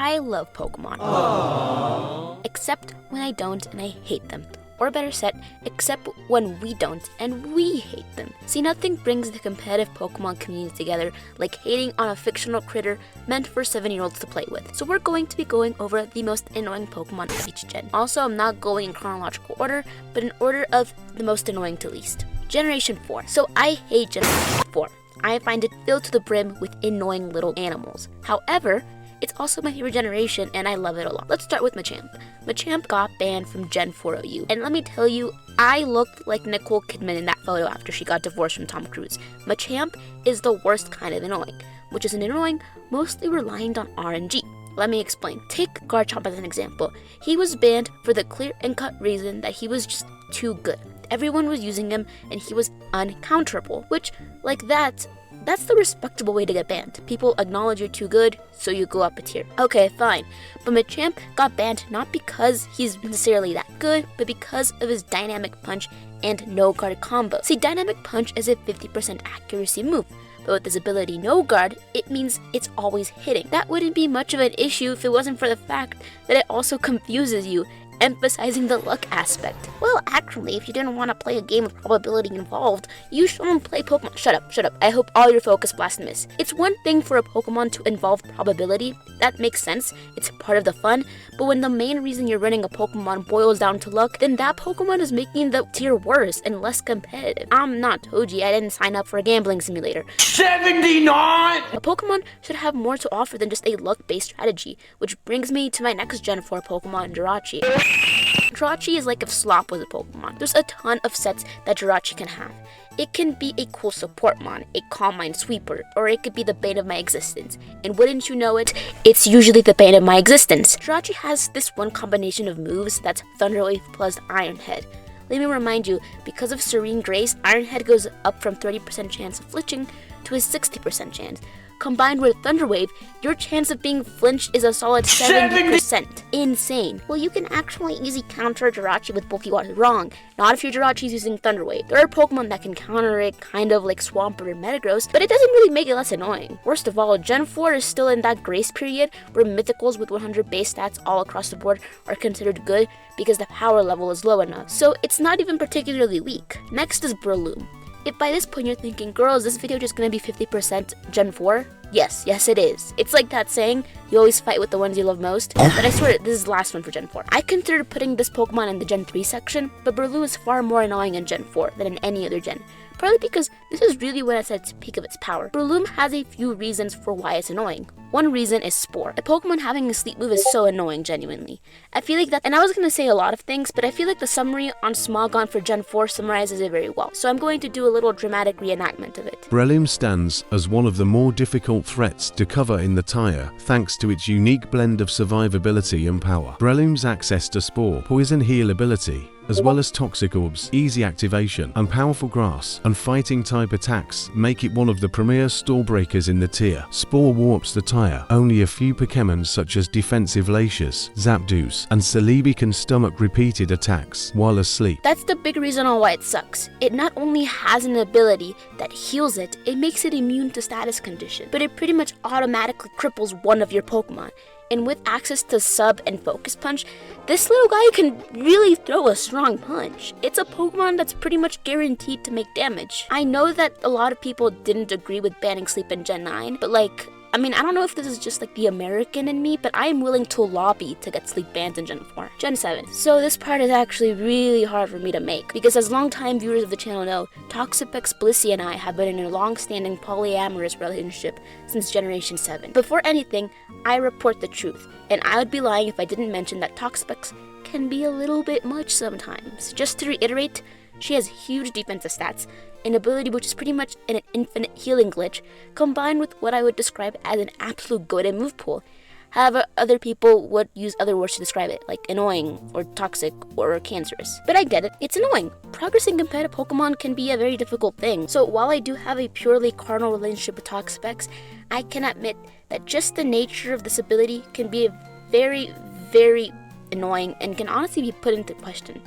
I love Pokemon. Aww. Except when I don't and I hate them. Or better said, except when we don't and we hate them. See, nothing brings the competitive Pokemon community together like hating on a fictional critter meant for 7-year-olds to play with. So we're going to be going over the most annoying Pokemon of each gen. Also, I'm not going in chronological order, but in order of the most annoying to least. Generation 4. So I hate Generation 4. I find it filled to the brim with annoying little animals. However, it's also my favorite generation and I love it a lot. Let's start with Machamp. Machamp got banned from Gen 4 OU. And let me tell you, I looked like Nicole Kidman in that photo after she got divorced from Tom Cruise. Machamp is the worst kind of annoying, which is an annoying mostly reliant on RNG. Let me explain. Take Garchomp as an example. He was banned for the clear and cut reason that he was just too good. Everyone was using him and he was uncounterable, which, like that's the respectable way to get banned. People acknowledge you're too good, so you go up a tier. Okay, fine. But Machamp got banned not because he's necessarily that good, but because of his Dynamic Punch and No Guard combo. See, Dynamic Punch is a 50% accuracy move, but with this ability No Guard, it means it's always hitting. That wouldn't be much of an issue if it wasn't for the fact that it also confuses you, emphasizing the luck aspect. Well, actually, if you didn't want to play a game with probability involved, you shouldn't play Pokemon. Shut up. I hope all your focus blast miss. It's one thing for a Pokemon to involve probability. That makes sense. It's part of the fun. But when the main reason you're running a Pokemon boils down to luck, then that Pokemon is making the tier worse and less competitive. I'm not Toji. I didn't sign up for a gambling simulator. 79! A Pokemon should have more to offer than just a luck-based strategy, which brings me to my next Gen 4 Pokemon, Jirachi. Jirachi is like if Slop was a Pokemon. There's a ton of sets that Jirachi can have. It can be a cool support mon, a calm mind sweeper, or it could be the bane of my existence. And wouldn't you know it, it's usually the bane of my existence. Jirachi has this one combination of moves that's Thunder Wave plus Iron Head. Let me remind you, because of Serene Grace, Iron Head goes up from 30% chance of flinching to a 60% chance. Combined with Thunder Wave, your chance of being flinched is a solid 70%. Insane. Well, you can actually easily counter Jirachi with Bulky Water. Wrong. Not if your Jirachi is using Thunder Wave. There are Pokemon that can counter it, kind of like Swampert or Metagross, but it doesn't really make it less annoying. Worst of all, Gen 4 is still in that grace period where Mythicals with 100 base stats all across the board are considered good because the power level is low enough. So it's not even particularly weak. Next is Breloom. If by this point you're thinking, girl, is this video just gonna be 50% Gen 4? Yes it is. It's like that saying, you always fight with the ones you love most, but I swear this is the last one for Gen 4. I considered putting this Pokemon in the Gen 3 section, but Breloom is far more annoying in Gen 4 than in any other gen. Partly because this is really when it's at its peak of its power. Breloom has a few reasons for why it's annoying. One reason is Spore. A Pokemon having a sleep move is so annoying, genuinely. I feel like that, and I was gonna say a lot of things, but I feel like the summary on Smogon for Gen 4 summarizes it very well, so I'm going to do a little dramatic reenactment of it. Breloom stands as one of the more difficult threats to cover in the tire, thanks to its unique blend of survivability and power. Breloom's access to Spore, Poison Heal ability, as well as Toxic Orbs, easy activation, and powerful grass and fighting type attacks make it one of the premier stall breakers in the tier. Spore warps the tire. Only a few Pokémon such as Defensive Latias, Zapdos, and Celebi can stomach repeated attacks while asleep. That's the big reason on why it sucks. It not only has an ability that heals it, it makes it immune to status condition, but it pretty much automatically cripples one of your Pokemon. And with access to Sub and Focus Punch, this little guy can really throw a strong punch. It's a Pokemon that's pretty much guaranteed to make damage. I know that a lot of people didn't agree with banning Sleep in Gen 9, but I don't know if this is just like the American in me, but I am willing to lobby to get Sleep banned in Gen 4. Gen 7. So this part is actually really hard for me to make, because as long-time viewers of the channel know, Toxapex, Blissey, and I have been in a long-standing polyamorous relationship since Generation 7. Before anything, I report the truth, and I would be lying if I didn't mention that Toxapex can be a little bit much sometimes. Just to reiterate, she has huge defensive stats, an ability which is pretty much an infinite healing glitch, combined with what I would describe as an absolute goated move pool. However, other people would use other words to describe it, like annoying, or toxic, or cancerous. But I get it, it's annoying. Progressing competitive Pokemon can be a very difficult thing, so while I do have a purely carnal relationship with Toxapex, I can admit that just the nature of this ability can be very, very annoying and can honestly be put into question.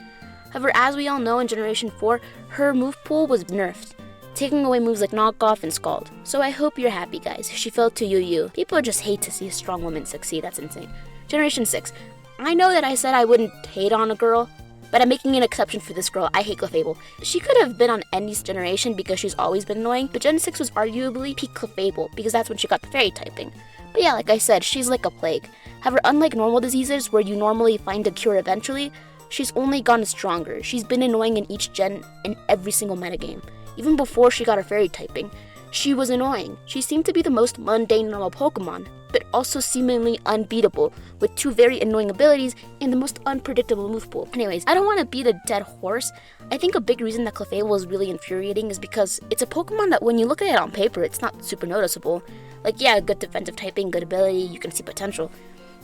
However, as we all know in Generation 4, her move pool was nerfed. taking away moves like Knockoff and Scald. So I hope you're happy, guys. She fell to UU. People just hate to see a strong woman succeed. That's insane. Generation 6. I know that I said I wouldn't hate on a girl, but I'm making an exception for this girl. I hate Clefable. She could have been on any generation because she's always been annoying, but Gen 6 was arguably peak Clefable because that's when she got the fairy typing. But yeah, like I said, she's like a plague. However, unlike normal diseases where you normally find a cure eventually, she's only gotten stronger. She's been annoying in each gen in every single metagame. Even before she got her fairy typing, she was annoying. She seemed to be the most mundane normal Pokemon, but also seemingly unbeatable, with 2 very annoying abilities and the most unpredictable move pool. Anyways, I don't want to beat a dead horse. I think a big reason that Clefable is really infuriating is because it's a Pokemon that when you look at it on paper, it's not super noticeable. Like, yeah, good defensive typing, good ability, you can see potential.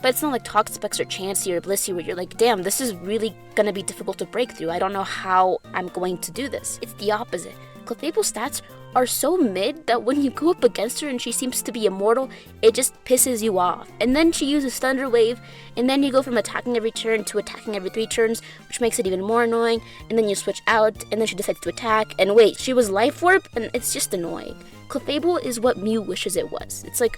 But it's not like Toxapex or Chansey or Blissey where you're like, damn, this is really gonna be difficult to break through. I don't know how I'm going to do this. It's the opposite. Clefable's stats are so mid that when you go up against her and she seems to be immortal, it just pisses you off. And then she uses Thunder Wave, and then you go from attacking every turn to attacking every 3 turns, which makes it even more annoying, and then you switch out, and then she decides to attack, and wait, she was Life Orb, and it's just annoying. Clefable is what Mew wishes it was. It's like,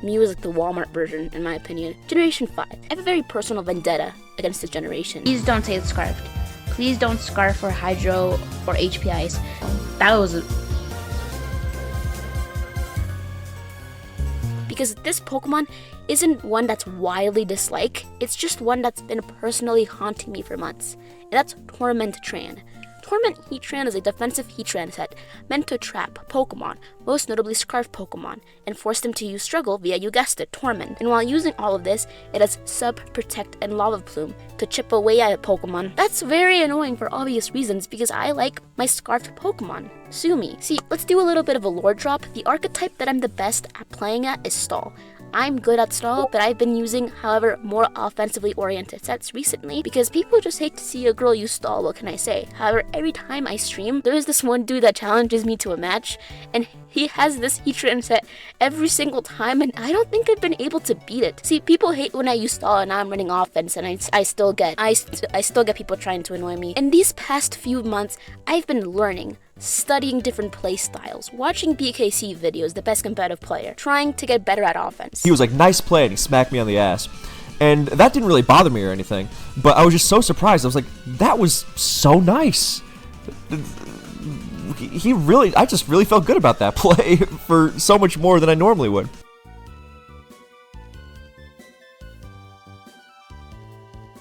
Mew is like the Walmart version, in my opinion. Generation 5. I have a very personal vendetta against this generation. Please don't say it's Scarfed. Please don't Scarf or Hydro or HP Ice. That was... Because this Pokemon isn't one that's widely disliked, it's just one that's been personally haunting me for months. And that's Tormentran. Torment Heatran is a defensive Heatran set meant to trap Pokemon, most notably Scarf Pokemon, and force them to use Struggle via, you guessed it, Torment. And while using all of this, it has Sub, Protect, and Lava Plume to chip away at a Pokemon. That's very annoying for obvious reasons because I like my Scarfed Pokemon. Sue me. See, let's do a little bit of a lore drop. The archetype that I'm the best at playing at is Stall. I'm good at Stall, but I've been using, however, more offensively oriented sets recently because people just hate to see a girl use Stall, what can I say? However, every time I stream, there's this one dude that challenges me to a match, and he has this Heatran set every single time, and I don't think I've been able to beat it. See, people hate when I use Stall and now I'm running offense, and I still get people trying to annoy me. In these past few months, I've been learning, studying different play styles, watching BKC videos, the best competitive player, trying to get better at offense. He was like, nice play, and he smacked me on the ass. And that didn't really bother me or anything, but I was just so surprised. I was like, that was so nice. I just really felt good about that play for so much more than I normally would.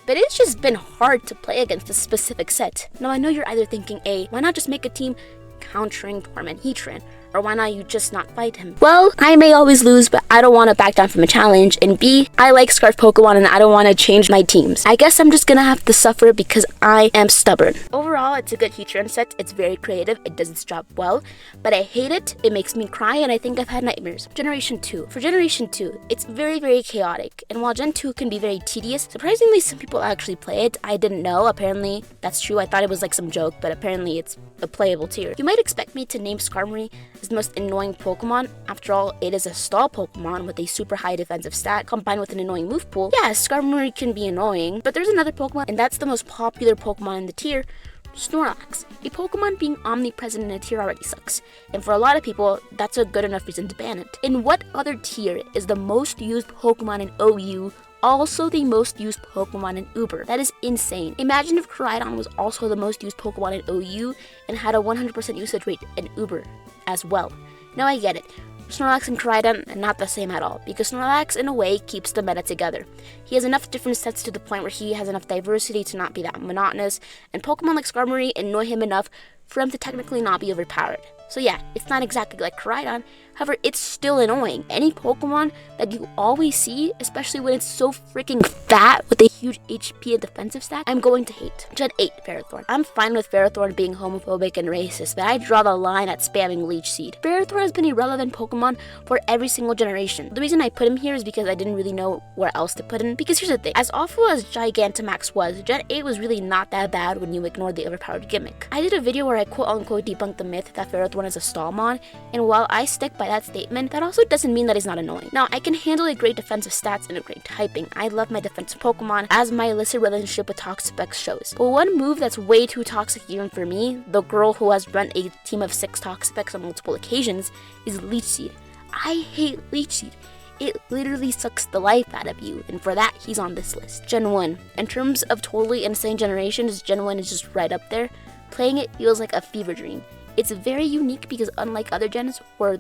But it's just been hard to play against this specific set. Now I know you're either thinking A, why not just make a team countering Torment Heatran? Or why not you just not fight him? Well, I may always lose, but I don't want to back down from a challenge. And B, I like Scarf Pokemon and I don't want to change my teams. I guess I'm just gonna have to suffer because I am stubborn. Overall, it's a good Heatran set. It's very creative. It does its job well. But I hate it. It makes me cry and I think I've had nightmares. Generation 2. For Generation 2, it's very, very chaotic. And while Gen 2 can be very tedious, surprisingly some people actually play it. I didn't know. Apparently, that's true. I thought it was like some joke, but apparently it's a playable tier. You might expect me to name Skarmory as the most annoying Pokemon. After all, it is a stall Pokemon with a super high defensive stat combined with an annoying move pool. Yeah, Skarmory can be annoying, but there's another Pokemon, and that's the most popular Pokemon in the tier, Snorlax. A Pokemon being omnipresent in a tier already sucks, and for a lot of people, that's a good enough reason to ban it. In what other tier is the most used Pokemon in OU also the most used Pokemon in Uber? That is insane. Imagine if Koraidon was also the most used Pokemon in OU and had a 100% usage rate in Uber as well. Now I get it. Snorlax and Koraidon are not the same at all, because Snorlax in a way keeps the meta together. He has enough different sets to the point where he has enough diversity to not be that monotonous, and Pokemon like Skarmory annoy him enough for him to technically not be overpowered. So yeah, it's not exactly like Koraidon, however, it's still annoying. Any Pokemon that you always see, especially when it's so freaking fat with a huge HP and defensive stat, I'm going to hate. Gen 8, Ferrothorn. I'm fine with Ferrothorn being homophobic and racist, but I draw the line at spamming Leech Seed. Ferrothorn has been a relevant Pokemon for every single generation. The reason I put him here is because I didn't really know where else to put him, because here's the thing, as awful as Gigantamax was, Gen 8 was really not that bad when you ignore the overpowered gimmick. I did a video where I quote-unquote debunked the myth that Ferrothorn is a stall mon, and while I stick by by that statement, that also doesn't mean that he's not annoying. Now, I can handle a great defensive stats and a great typing. I love my defensive Pokemon, as my illicit relationship with Toxapex shows. But one move that's way too toxic even for me, the girl who has run a team of 6 Toxapex on multiple occasions, is Leech Seed. I hate Leech Seed. It literally sucks the life out of you, and for that, he's on this list. Gen 1. In terms of totally insane generations, Gen 1 is just right up there. Playing it feels like a fever dream. It's very unique because unlike other gens where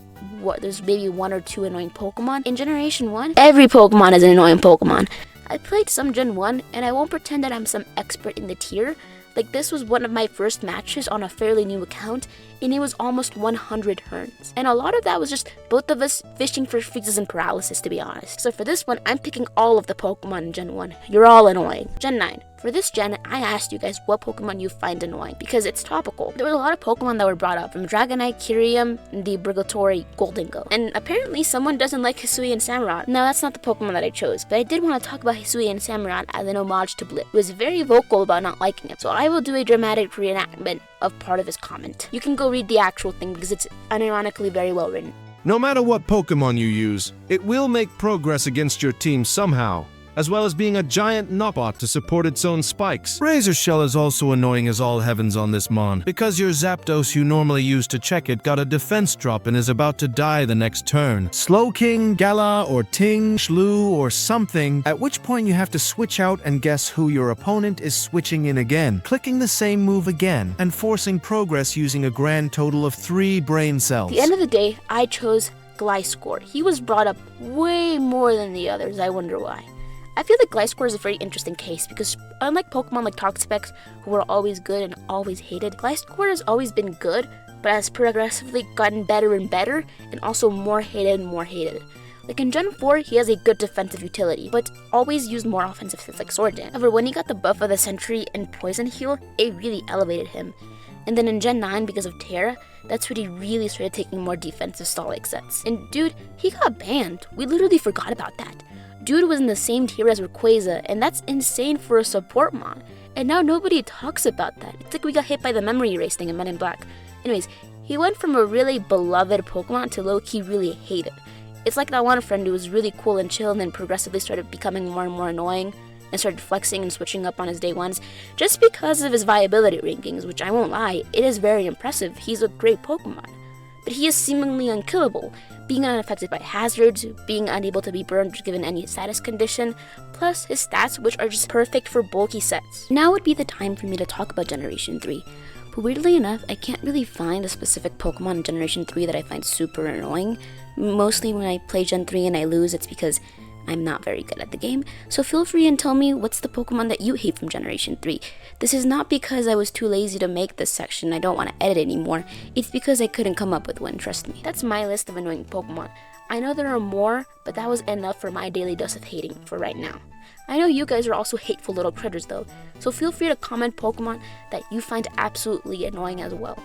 there's maybe 1 or 2 annoying Pokemon, in Generation 1, every Pokemon is an annoying Pokemon. I played some Gen 1, and I won't pretend that I'm some expert in the tier. Like, this was one of my first matches on a fairly new account, and it was almost 100 turns. And a lot of that was just both of us fishing for freezes and paralysis, to be honest. So for this one, I'm picking all of the Pokemon in Gen 1. You're all annoying. Gen 9. For this gen, I asked you guys what Pokemon you find annoying, because it's topical. There were a lot of Pokemon that were brought up, from Dragonite, Kyurem, and the obligatory Goldingo. And apparently someone doesn't like Hisui and Samurott. Now, that's not the Pokemon that I chose, but I did want to talk about Hisui and Samurott as an homage to Blip, who was very vocal about not liking it. So I will do a dramatic reenactment of part of his comment. You can go read the actual thing because it's unironically very well written. No matter what Pokemon you use, it will make progress against your team somehow, as well as being a giant knockbot to support its own spikes. Razor Shell is also annoying as all heavens on this mon, because your Zapdos you normally use to check it got a defense drop and is about to die the next turn. Slowking, Gala, or Ting, Shlu, or something, at which point you have to switch out and guess who your opponent is switching in again, clicking the same move again, and forcing progress using a grand total of 3 brain cells. At the end of the day, I chose Gliscor. He was brought up way more than the others, I wonder why. I feel like Gliscor is a very interesting case because unlike Pokemon like Toxapex, who were always good and always hated, Gliscor has always been good, but has progressively gotten better and better, and also more hated and more hated. Like in Gen 4, he has a good defensive utility, but always used more offensive stats like Sword Dance. However, when he got the buff of the Sentry and Poison Heal, it really elevated him. And then in Gen 9, because of Terra, that's when he really started taking more defensive stall-like sets. And dude, he got banned. We literally forgot about that. Dude was in the same tier as Rayquaza, and that's insane for a support mon. And now nobody talks about that. It's like we got hit by the memory erase thing in Men in Black. Anyways, he went from a really beloved Pokemon to low-key really hated. It's like that one friend who was really cool and chill and then progressively started becoming more and more annoying and started flexing and switching up on his day ones just because of his viability rankings, which I won't lie, it is very impressive. He's a great Pokemon. But he is seemingly unkillable, being unaffected by hazards, being unable to be burned given any status condition, plus his stats which are just perfect for bulky sets. Now would be the time for me to talk about Generation 3, but weirdly enough, I can't really find a specific Pokemon in Generation 3 that I find super annoying. Mostly when I play Gen 3 and I lose, it's because I'm not very good at the game, so feel free and tell me what's the Pokemon that you hate from Generation 3. This is not because I was too lazy to make this section, I don't want to edit anymore, it's because I couldn't come up with one, trust me. That's my list of annoying Pokemon. I know there are more, but that was enough for my daily dose of hating for right now. I know you guys are also hateful little critters though, so feel free to comment Pokemon that you find absolutely annoying as well.